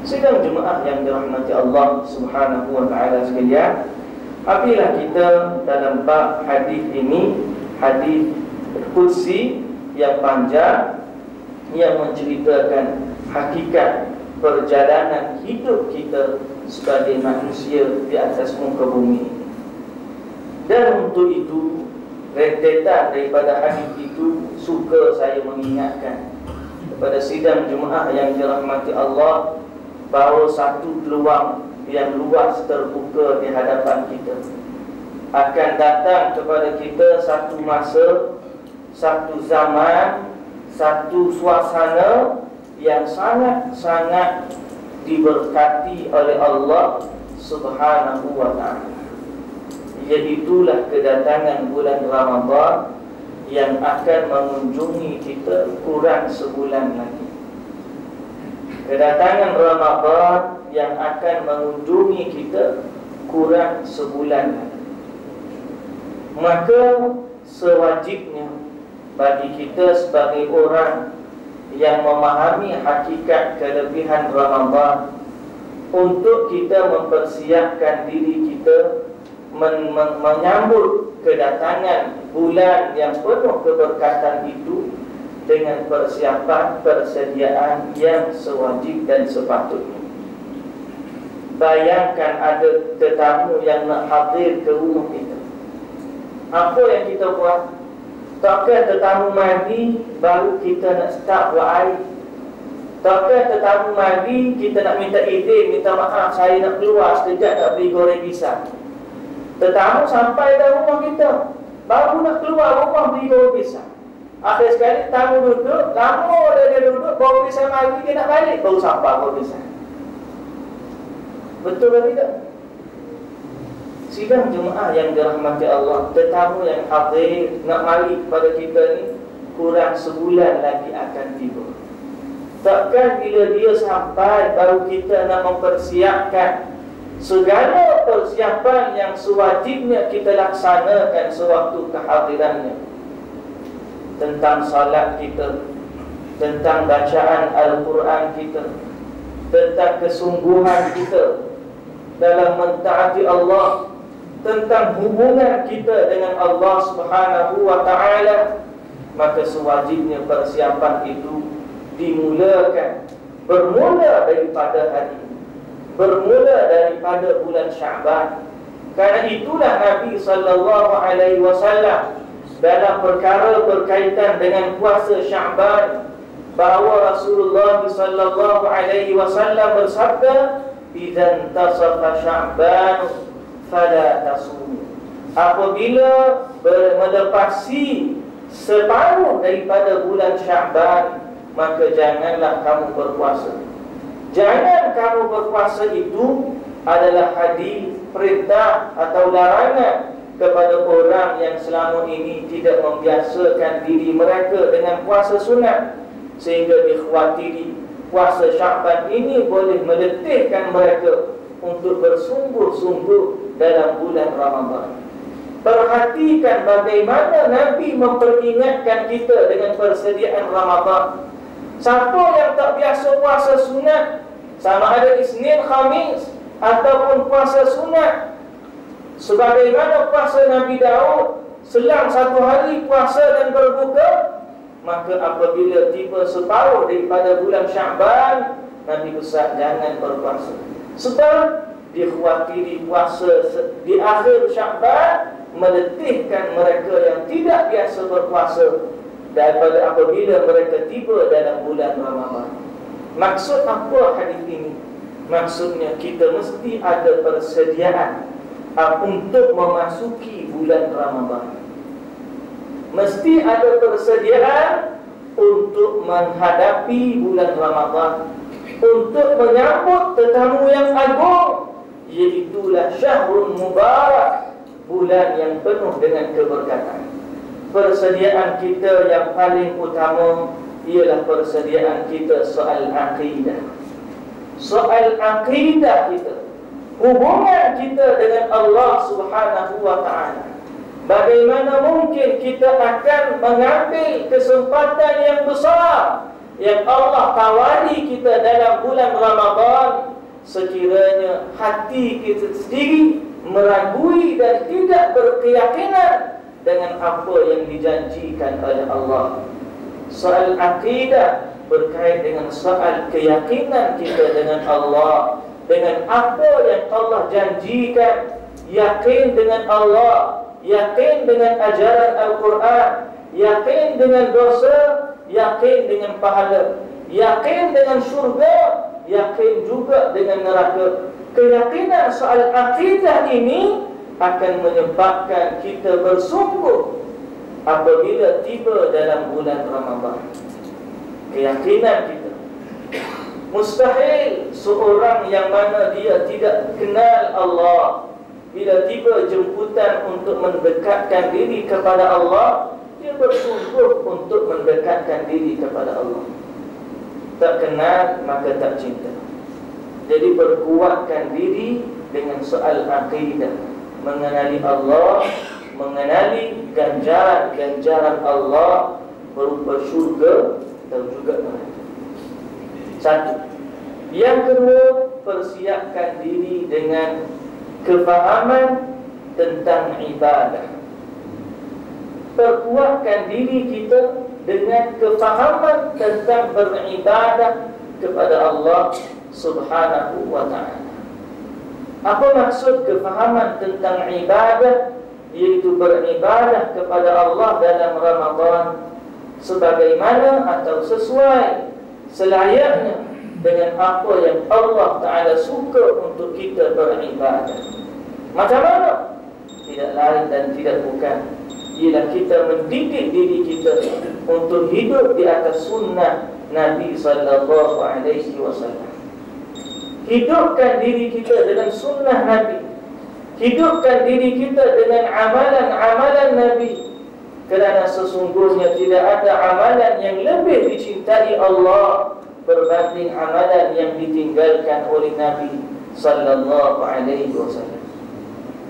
[SPEAKER 1] Sidang Jumaat yang dirahmati Allah Subhanahu wa ta'ala sekalian, apabila kita dalam bab hadis ini, hadis qudsi yang panjang yang menceritakan hakikat perjalanan hidup kita sebagai manusia di atas muka bumi. Dan untuk itu, rentetan daripada hadis itu suka saya mengingatkan kepada sidang Jumaat yang dirahmati Allah, bahawa satu peluang yang luas terbuka di hadapan kita. Akan datang kepada kita satu masa, satu zaman, satu suasana yang sangat-sangat diberkati oleh Allah Subhanahu wa ta'ala. Iaitulah kedatangan bulan Ramadan yang akan mengunjungi kita kurang sebulan lagi. Kedatangan Ramadan yang akan mengunjungi kita kurang sebulan lagi. Maka sewajibnya bagi kita sebagai orang yang memahami hakikat kelebihan Ramadan, untuk kita mempersiapkan diri kita menyambut kedatangan bulan yang penuh keberkatan itu dengan persiapan persediaan yang sewajib dan sepatutnya. Bayangkan ada tetamu yang nak hadir ke rumah kita. Apa yang kita buat? Takkan tetamu mandi baru kita nak start buat air. Takkan tetamu mandi kita nak minta izin, minta maaf, saya nak keluar sekejap nak beli goreng pisang. Tetamu sampai dah rumah kita, baru nak keluar rumah beli goreng pisang. Akhir sekali tamu duduk, lama dia duduk, goreng pisang lagi dia nak balik, baru sampai goreng pisang. Betul ke tidak? Sidang jemaah yang dirahmati Allah, tetamu yang hadir nak mari kepada kita ni kurang sebulan lagi akan tiba. Takkan bila dia sampai baru kita nak mempersiapkan segala persiapan yang sewajibnya kita laksanakan sewaktu kehadirannya, tentang salat kita, tentang bacaan Al-Quran kita, tentang kesungguhan kita dalam mentaati Allah, tentang hubungan kita dengan Allah Subhanahu wa ta'ala. Maka sewajibnya persiapan itu dimulakan, bermula daripada hari ini, bermula daripada bulan Sya'ban. Karena itulah Nabi SAW dalam perkara berkaitan dengan puasa Sya'ban, bahawa Rasulullah SAW bersabda, "Idzan tasafa Sya'ban fala tasum." Apabila melepasi separuh daripada bulan Sya'ban, maka janganlah kamu berpuasa. Jangan kamu berpuasa itu adalah hadis perintah atau larangan kepada orang yang selama ini tidak membiasakan diri mereka dengan puasa sunat, sehingga dikhawatiri puasa Sya'ban ini boleh meletihkan mereka untuk bersungguh-sungguh dalam bulan Ramadan. Perhatikan bagaimana Nabi memperingatkan kita dengan persediaan Ramadan. Siapa yang tak biasa puasa sunat, sama ada Isnin, Khamis ataupun puasa sunat, sebagaimana puasa Nabi Daud, selang satu hari puasa dan berbuka, maka apabila tiba separuh daripada bulan Sya'ban, Nabi besar jangan berpuasa. Sebab dikhawatiri puasa di akhir Sya'ban meletihkan mereka yang tidak biasa berpuasa daripada apabila mereka tiba dalam bulan Ramadan. Maksud apa hadis ini? Maksudnya kita mesti ada persediaan untuk memasuki bulan Ramadan. Mesti ada persediaan untuk menghadapi bulan Ramadan, untuk menyambut tetamu yang agung, iaitulah Syahrul Mubarak, bulan yang penuh dengan keberkatan. Persediaan kita yang paling utama ialah persediaan kita soal akidah. Soal akidah kita, hubungan kita dengan Allah Subhanahu wa ta'ala. Bagaimana mungkin kita akan mengambil kesempatan yang besar yang Allah tawari kita dalam bulan Ramadan, sekiranya hati kita sendiri meragui dan tidak berkeyakinan dengan apa yang dijanjikan oleh Allah. Soal akidah berkait dengan soal keyakinan kita dengan Allah, dengan apa yang Allah janjikan, yakin dengan Allah, yakin dengan ajaran Al-Quran, yakin dengan dosa, yakin dengan pahala, yakin dengan syurga, yakin juga dengan neraka. Keyakinan soal akidah ini akan menyebabkan kita bersungguh apabila tiba dalam bulan Ramadan. Keyakinan kita. Mustahil seorang yang mana dia tidak kenal Allah, bila tiba jemputan untuk mendekatkan diri kepada Allah, dia bersungguh untuk mendekatkan diri kepada Allah. Tak kenal maka tak cinta. Jadi perkuatkan diri dengan soal akidah, mengenali Allah, mengenali ganjaran Allah berupa syurga dan juga neraka. Satu. Yang kedua, persiapkan diri dengan kefahaman tentang ibadah. Perkuatkan diri kita dengan kefahaman tentang beribadah kepada Allah Subhanahu wa ta'ala. Apa maksud kefahaman tentang ibadah? Yaitu beribadah kepada Allah dalam Ramadan sebagaimana atau sesuai selayaknya dengan apa yang Allah Ta'ala suka untuk kita beribadah. Macam mana? Tidak lain dan tidak bukan ialah kita mendidik diri kita untuk hidup di atas sunnah Nabi sallallahu alaihi wasallam. Hidupkan diri kita dengan sunnah Nabi. Hidupkan diri kita dengan amalan-amalan Nabi. Kerana sesungguhnya tidak ada amalan yang lebih dicintai Allah berbanding amalan yang ditinggalkan oleh Nabi sallallahu alaihi wasallam.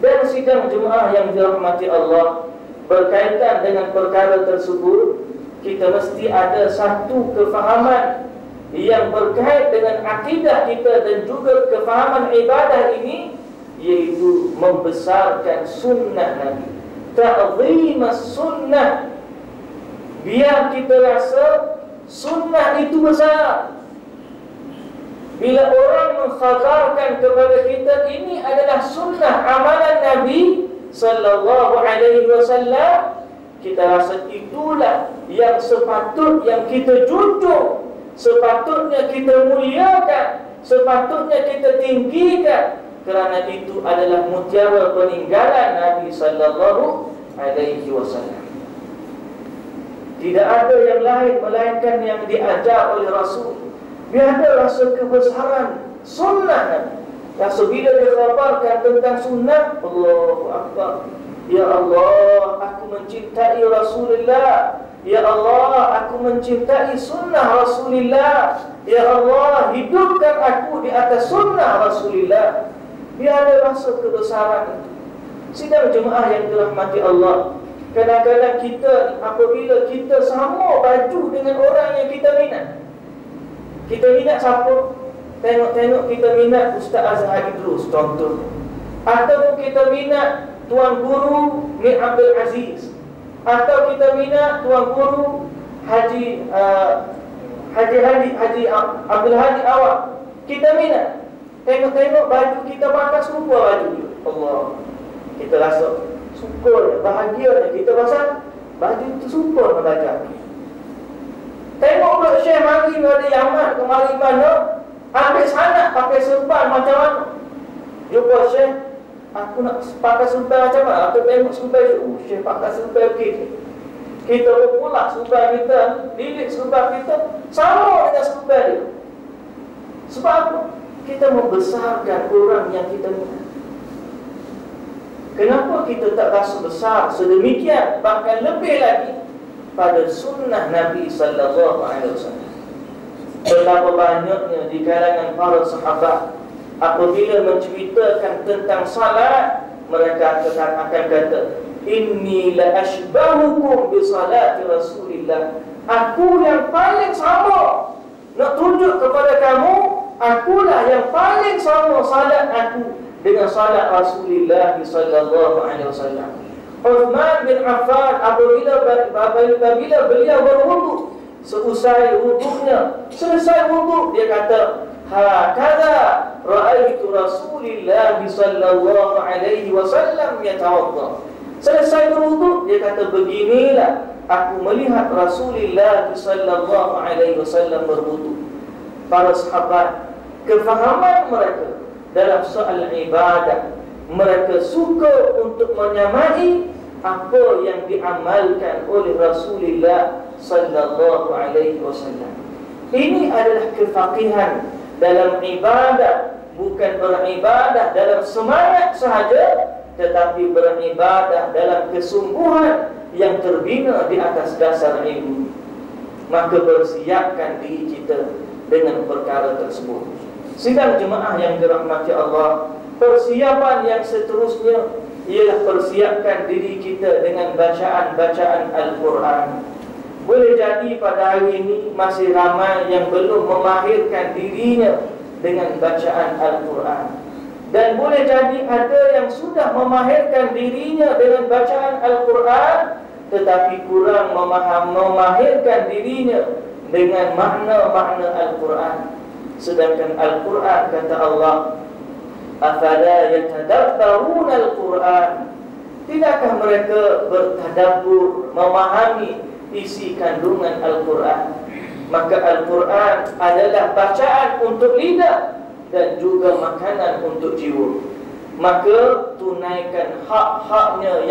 [SPEAKER 1] Dan sidang jemaah yang dirahmati Allah, berkaitan dengan perkara tersebut, kita mesti ada satu kefahaman yang berkait dengan akidah kita dan juga kefahaman ibadah ini, yaitu membesarkan sunnah Nabi, ta'zimas sunnah. Biar kita rasa sunnah itu besar. Bila orang mengkhabarkan kepada kita ini adalah sunnah amalan Nabi sallallahu alaihi wasallam, kita rasa itulah yang yang kita junjung, sepatutnya kita muliakan, sepatutnya kita tinggikan, kerana itu adalah mutiara peninggalan Nabi sallallahu alaihi wasallam. Tidak ada yang lain melainkan yang diajar oleh Rasul. Biar ada rasa kebesaran sunnah Nabi. Rasa bila dia khabarkan tentang sunnah, Allahu Akbar. Ya Allah, aku mencintai Rasulullah. Ya Allah, aku mencintai sunnah Rasulullah. Ya Allah, hidupkan aku di atas sunnah Rasulullah. Biar ada rasa kebesaran itu. Sidang jemaah yang dirahmati Allah, kadang-kadang kita apabila kita sama baju dengan orang yang kita minat. Kita minat siapa? Tengok-tengok kita minat Ustaz Azhar Idrus contoh. Atau kita minat Tuan Guru Mir Abdul Aziz. Atau kita minat Tuan Guru Haji Abdul Hadi Awak. Kita minat. Tengok-tengok baju kita pakai serupa baju dia. Allah. Kita rasa syukur, bahagianya kita rasa baju itu serupa dengan. Tengok pula Syekh mari dari Yaman kemari mana, ambil sanad pakai serban macam mana. Jumpa Syekh, aku nak pakai serban macam mana? Aku tengok serban Syekh pakai serban begini. Kita pula serban kita, lilit serban kita sama dengan serban dia. Sebab apa? Kita membesarkan orang yang kita minat. Kenapa kita tak rasa besar sedemikian, bahkan lebih lagi pada sunnah Nabi sallallahu alaihi wasallam? Betapa banyaknya di kalangan para sahabat apabila menceritakan tentang salat, mereka akan kata, inni la ashbahukum bi salati Rasulillah. Aku yang paling sama nak tunjuk kepada kamu, akulah yang paling sama salat aku dengan salat Rasulullah sallallahu alaihi wasallam. Uthman bin Affan apabila beliau berwudu, seusai wudunya, selesai wudu, dia kata, hakadha ra'aitu Rasulullah sallallahu alaihi wasallam yatawadda. Selesai berwudu, dia kata, beginilah aku melihat Rasulullah sallallahu alaihi wasallam berwudu. Para sahabat, kefahaman mereka dalam soal ibadah, mereka suka untuk menyamai apa yang diamalkan oleh Rasulullah sallallahu alaihi wasallam. Ini adalah kefaqihan dalam ibadah, bukan beribadah dalam semangat sahaja, tetapi beribadah dalam kesungguhan yang terbina di atas dasar ilmu, maka bersiapkan diri kita dengan perkara tersebut. Sidang jemaah yang dirahmati Allah, persiapan yang seterusnya ialah persiapkan diri kita dengan bacaan-bacaan Al-Quran. Boleh jadi pada hari ini masih ramai yang belum memahirkan dirinya dengan bacaan Al-Quran, dan boleh jadi ada yang sudah memahirkan dirinya dengan bacaan Al-Quran tetapi kurang memahirkan dirinya dengan makna-makna Al-Quran. Sedangkan Al-Quran, kata Allah, afala yatadabbaruna Al-Quran, tidakkah mereka bertadabbur, memahami isi kandungan Al-Quran? Maka Al-Quran adalah bacaan untuk lidah dan juga makanan untuk jiwa. Maka tunaikan hak-haknya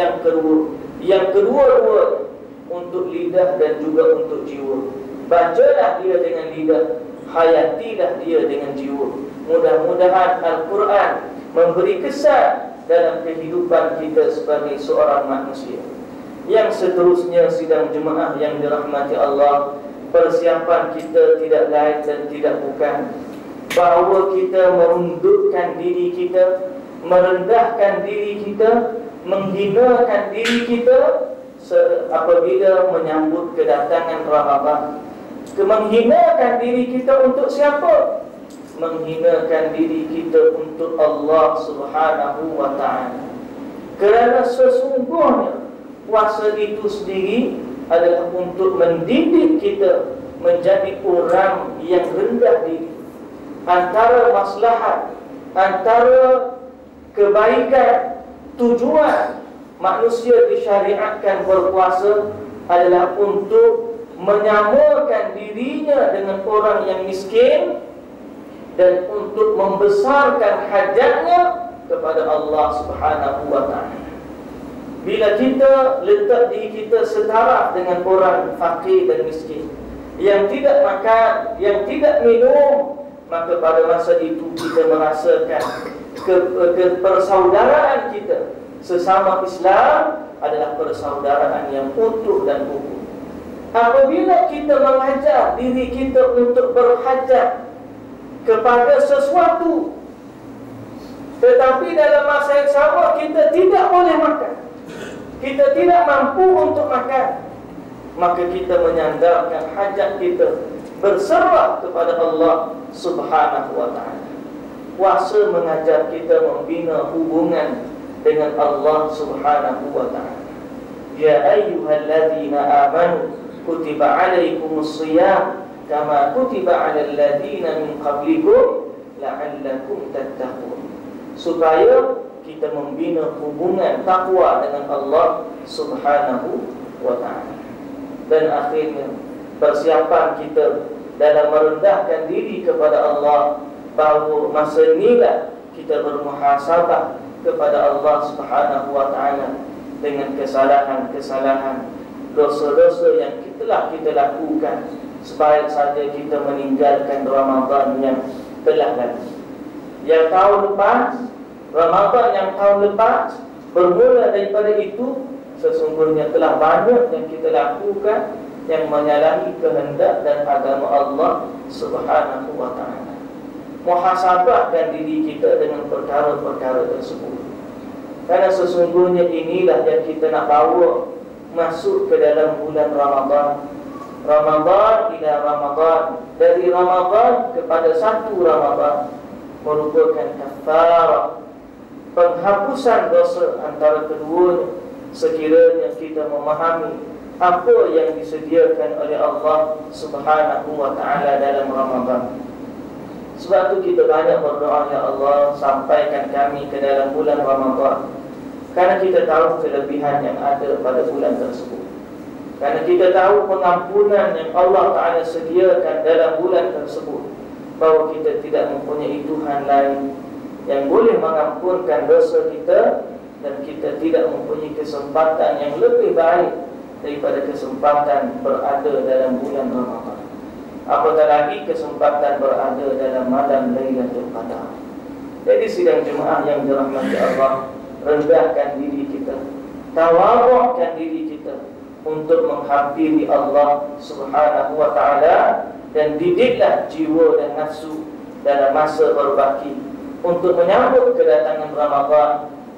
[SPEAKER 1] yang kedua-dua untuk lidah dan juga untuk jiwa. Bacalah dia dengan lidah, hayatilah dia dengan jiwa. Mudah-mudahan Al-Quran memberi kesan dalam kehidupan kita sebagai seorang manusia. Yang seterusnya, sidang jemaah yang dirahmati Allah, persiapan kita tidak lain dan tidak bukan bahawa kita merundukkan diri kita, merendahkan diri kita, menghinakan diri kita apabila menyambut kedatangan Ramadan. Menghinakan diri kita untuk siapa? Menghinakan diri kita untuk Allah Subhanahu wa ta'ala. Kerana sesungguhnya puasa itu sendiri adalah untuk mendidik kita menjadi orang yang rendah diri. Antara maslahat, antara kebaikan, tujuan manusia disyariatkan berpuasa adalah untuk menyamakan dirinya dengan orang yang miskin dan untuk membesarkan hajatnya kepada Allah Subhanahu wa ta'ala. Bila kita letak diri kita setara dengan orang fakir dan miskin, yang tidak makan, yang tidak minum, maka pada masa itu kita merasakan persaudaraan kita sesama Islam adalah persaudaraan yang utuh dan utuh. Apabila kita mengajar diri kita untuk berhajat kepada sesuatu, tetapi dalam masa yang sama kita tidak boleh makan, kita tidak mampu untuk makan, maka kita menyandarkan hajat kita, berserah kepada Allah Subhanahu wa ta'ala. Puasa mengajar kita membina hubungan dengan Allah Subhanahu wa ta'ala. Ya ayyuhalladzina amanu kutiba alaikumus shiyam kama kutiba alal ladzina min qablikum la'allakum tattaqun. Supaya kita membina hubungan takwa dengan Allah Subhanahu wa ta'ala. Dan akhirnya persiapan kita dalam merendahkan diri kepada Allah, bahawa masa inilah kita bermuhasabah kepada Allah Subhanahu wa ta'ala dengan kesalahan-kesalahan, dosa-dosa yang telah kita lakukan. Sebaik saja kita meninggalkan Ramadan yang telah lalu. Yang tahun lepas, Ramadan yang tahun lepas, bermula daripada itu, sesungguhnya telah banyak yang kita lakukan yang menyalahi kehendak dan agama Allah Subhanahu wa ta'ala. Muhasabahkan diri kita dengan perkara-perkara tersebut. Karena sesungguhnya inilah yang kita nak bawa masuk ke dalam bulan Ramadan. Ramadan ila Ramadan, dari Ramadan kepada satu Ramadan, merupakan kafarah, penghapusan dosa antara keduanya, sekiranya kita memahami apa yang disediakan oleh Allah Subhanahu wa ta'ala dalam Ramadan. Sebab itu kita banyak berdoa, ya Allah, sampaikan kami ke dalam bulan Ramadan. Karena kita tahu kelebihan yang ada pada bulan tersebut. Karena kita tahu pengampunan yang Allah Ta'ala sediakan dalam bulan tersebut, bahawa kita tidak mempunyai Tuhan lain yang boleh mengampunkan dosa kita, dan kita tidak mempunyai kesempatan yang lebih baik daripada kesempatan berada dalam bulan Ramadan. Apatah lagi kesempatan berada dalam malam Lailatul Qadar. Jadi sidang jemaah yang dirahmati Allah, rendahkan diri kita, tawadhu'kan diri kita, untuk menghampiri Allah Subhanahu wa ta'ala, dan didiklah jiwa dan nafsu dalam masa berbaki untuk menyambut kedatangan Ramadan.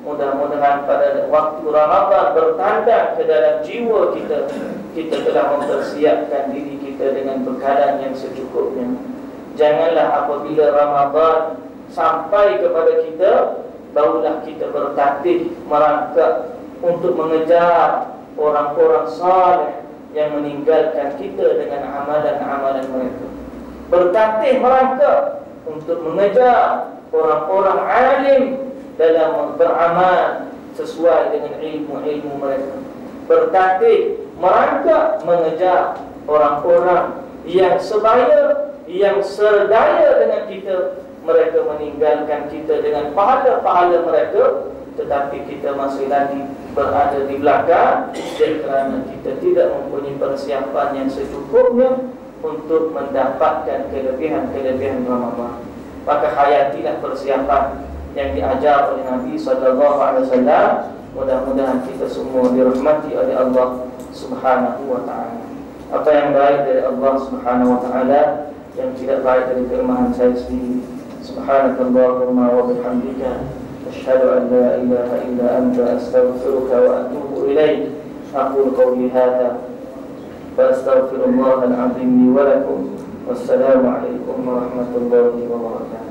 [SPEAKER 1] Mudah-mudahan pada waktu Ramadan bertanda ke dalam jiwa kita, kita telah mempersiapkan diri kita dengan bekalan yang secukupnya. Janganlah apabila Ramadan sampai kepada kita, barulah kita bertatih merangkak untuk mengejar orang-orang saleh yang meninggalkan kita dengan amalan-amalan mereka. Bertatih merangkak untuk mengejar orang-orang alim dalam beramal sesuai dengan ilmu-ilmu mereka. Bertatih merangkak mengejar orang-orang yang sebaya, yang serdaya dengan kita. Mereka meninggalkan kita dengan pahala-pahala mereka, tetapi kita masih lagi berada di belakang, dan kerana kita tidak mempunyai persiapan yang secukupnya untuk mendapatkan kelebihan-kelebihan Ramadan. Maka hayatilah persiapan yang diajar oleh Nabi SAW. Mudah-mudahan kita semua dirahmati oleh Allah Subhanahu wa ta'ala. Apa yang baik dari Allah Subhanahu wa ta'ala, yang tidak baik dari kelemahan saya sendiri. Subhanakallahumma wa bihamdika, asyhadu an la ilaha illa anta, astaghfiruka wa atubu ilaik. Aqulu qawli hadha wa astaghfirullahal azim li wa lakum. Wassalamu alaikum warahmatullahi wabarakatuh.